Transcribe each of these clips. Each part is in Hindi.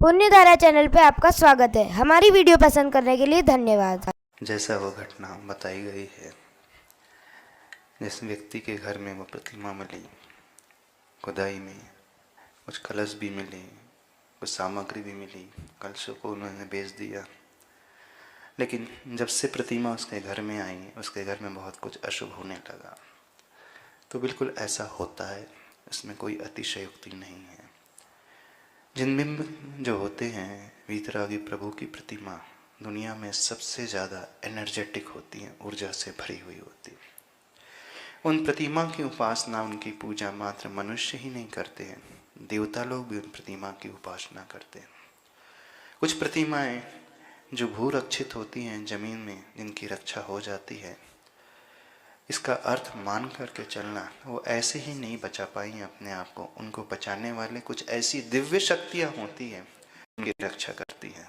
पुण्यधारा चैनल पे आपका स्वागत है। हमारी वीडियो पसंद करने के लिए धन्यवाद। जैसा वो घटना बताई गई है, जिस व्यक्ति के घर में वो प्रतिमा मिली, खुदाई में कुछ कलश भी मिले, कुछ सामग्री भी मिली, कलशों को उन्होंने बेच दिया, लेकिन जब से प्रतिमा उसके घर में आई, उसके घर में बहुत कुछ अशुभ होने लगा। तो बिल्कुल ऐसा होता है, इसमें कोई अतिशयोक्ति नहीं है। जिन बिंब जो होते हैं वीतरागी प्रभु की प्रतिमा दुनिया में सबसे ज़्यादा एनर्जेटिक होती हैं, ऊर्जा से भरी हुई होती है। उन प्रतिमा की उपासना, उनकी पूजा मात्र मनुष्य ही नहीं करते हैं, देवता लोग भी उन प्रतिमा की उपासना करते हैं। कुछ प्रतिमाएं जो भूरक्षित होती हैं, जमीन में जिनकी रक्षा हो जाती है, इसका अर्थ मान करके चलना, वो ऐसे ही नहीं बचा पाई अपने आप को। उनको बचाने वाले कुछ ऐसी दिव्य शक्तियाँ होती हैं, उनकी रक्षा करती हैं।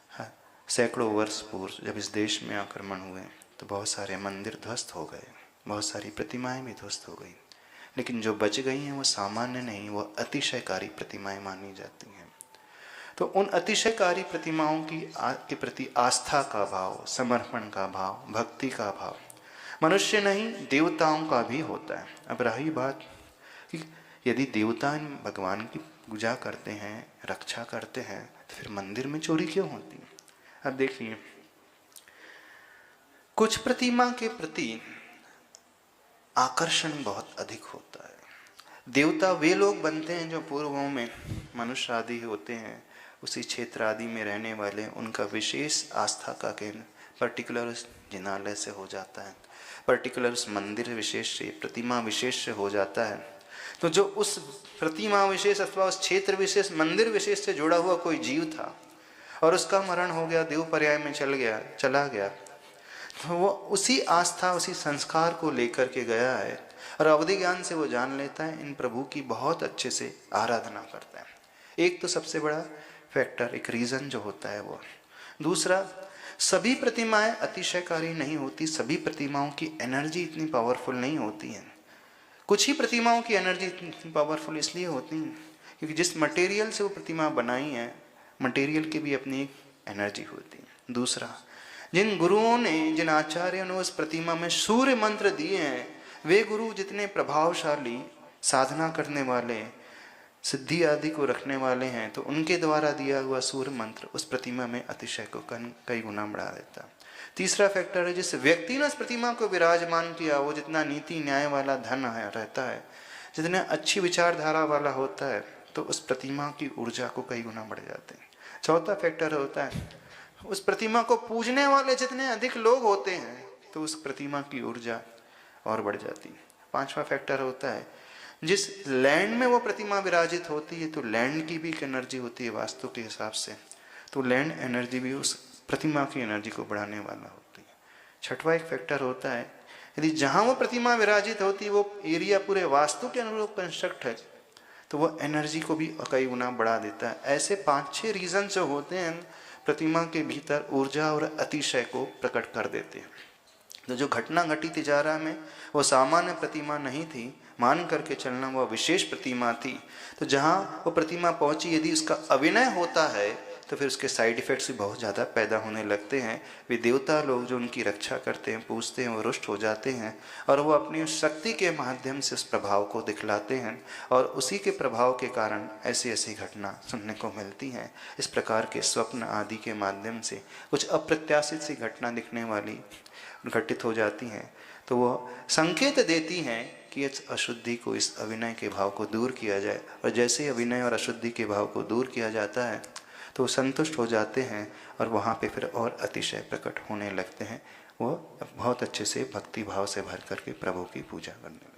हाँ, सैकड़ों वर्ष पूर्व जब इस देश में आक्रमण हुए तो बहुत सारे मंदिर ध्वस्त हो गए, बहुत सारी प्रतिमाएं भी ध्वस्त हो गई, लेकिन जो बच गई हैं वो सामान्य नहीं, वो अतिशयकारी प्रतिमाएं मानी जाती हैं। तो उन अतिशयकारी प्रतिमाओं के प्रति आस्था का भाव, समर्पण का भाव, भक्ति का भाव मनुष्य नहीं देवताओं का भी होता है। अब रही बात कि यदि देवता भगवान की पूजा करते हैं, रक्षा करते हैं, तो फिर मंदिर में चोरी क्यों होती है? अब देखिए, कुछ प्रतिमा के प्रति आकर्षण बहुत अधिक होता है। देवता वे लोग बनते हैं जो पूर्वों में मनुष्य आदि होते हैं, उसी क्षेत्र आदि में रहने वाले, उनका विशेष आस्था का केंद्र पर्टिकुलर जिनालय से हो जाता है, पर्टिकुलर मंदिर विशेष से, प्रतिमा विशेष से हो जाता है। तो जो उस प्रतिमा विशेष अथवा उस क्षेत्र विशेष, मंदिर विशेष से जुड़ा हुआ कोई जीव था और उसका मरण हो गया, देव पर्याय में चला गया, तो वो उसी आस्था, उसी संस्कार को लेकर के गया है और अवधि ज्ञान से वो जान लेता है, इन प्रभु की बहुत अच्छे से आराधना करता है। एक तो सबसे बड़ा फैक्टर, एक रीज़न जो होता है वो। दूसरा, सभी प्रतिमाएं अतिशयकारी नहीं होती, सभी प्रतिमाओं की एनर्जी इतनी पावरफुल नहीं होती है। कुछ ही प्रतिमाओं की एनर्जी इतनी पावरफुल इसलिए होती है क्योंकि जिस मटेरियल से वो प्रतिमा बनाई है, मटेरियल की भी अपनी एक एनर्जी होती है। दूसरा, जिन गुरुओं ने, जिन आचार्यों ने उस प्रतिमा में सूर्य मंत्र दिए हैं, वे गुरु जितने प्रभावशाली, साधना करने वाले, सिद्धि आदि को रखने वाले हैं, तो उनके द्वारा दिया हुआ सूर्य मंत्र उस प्रतिमा में अतिशय को कई गुना बढ़ा देता है। तीसरा फैक्टर है, जिस व्यक्ति ने उस प्रतिमा को विराजमान किया, वो जितना नीति न्याय वाला धन है रहता है, जितने अच्छी विचारधारा वाला होता है, तो उस प्रतिमा की ऊर्जा को कई गुना बढ़ जाते हैं। चौथा फैक्टर होता है, उस प्रतिमा को पूजने वाले जितने अधिक लोग होते हैं, तो उस प्रतिमा की ऊर्जा और बढ़ जाती है। पांचवा फैक्टर होता है, जिस लैंड में वो प्रतिमा विराजित होती है, तो लैंड की भी एक एनर्जी होती है वास्तु के हिसाब से, तो लैंड एनर्जी भी उस प्रतिमा की एनर्जी को बढ़ाने वाला होती है। छठवां एक फैक्टर होता है, यदि जहाँ वो प्रतिमा विराजित होती है वो एरिया पूरे वास्तु के अनुरूप कंस्ट्रक्ट है, तो वो एनर्जी को भी कई गुना बढ़ा देता है। ऐसे 5-6 रीजन जो होते हैं प्रतिमा के भीतर ऊर्जा और अतिशय को प्रकट कर देते हैं। तो जो घटना घटी तिजारा में, वो सामान्य प्रतिमा नहीं थी, मान करके चलना वो विशेष प्रतिमा थी। तो जहाँ वो प्रतिमा पहुँची, यदि उसका अभिनय होता है तो फिर उसके साइड इफ़ेक्ट्स भी बहुत ज़्यादा पैदा होने लगते हैं। वे देवता लोग जो उनकी रक्षा करते हैं, पूजते हैं, वो रुष्ट हो जाते हैं और वो अपनी शक्ति के माध्यम से उस प्रभाव को दिखलाते हैं और उसी के प्रभाव के कारण ऐसी ऐसी घटना सुनने को मिलती हैं। इस प्रकार के स्वप्न आदि के माध्यम से कुछ अप्रत्याशित सी घटना दिखने वाली घटित हो जाती हैं, तो वो संकेत देती हैं कि इस अशुद्धि को, इस अभिनय के भाव को दूर किया जाए। और जैसे ही अभिनय और अशुद्धि के भाव को दूर किया जाता है तो संतुष्ट हो जाते हैं और वहाँ पे फिर और अतिशय प्रकट होने लगते हैं। वो बहुत अच्छे से भक्ति भाव से भर करके प्रभु की पूजा करने लगते हैं।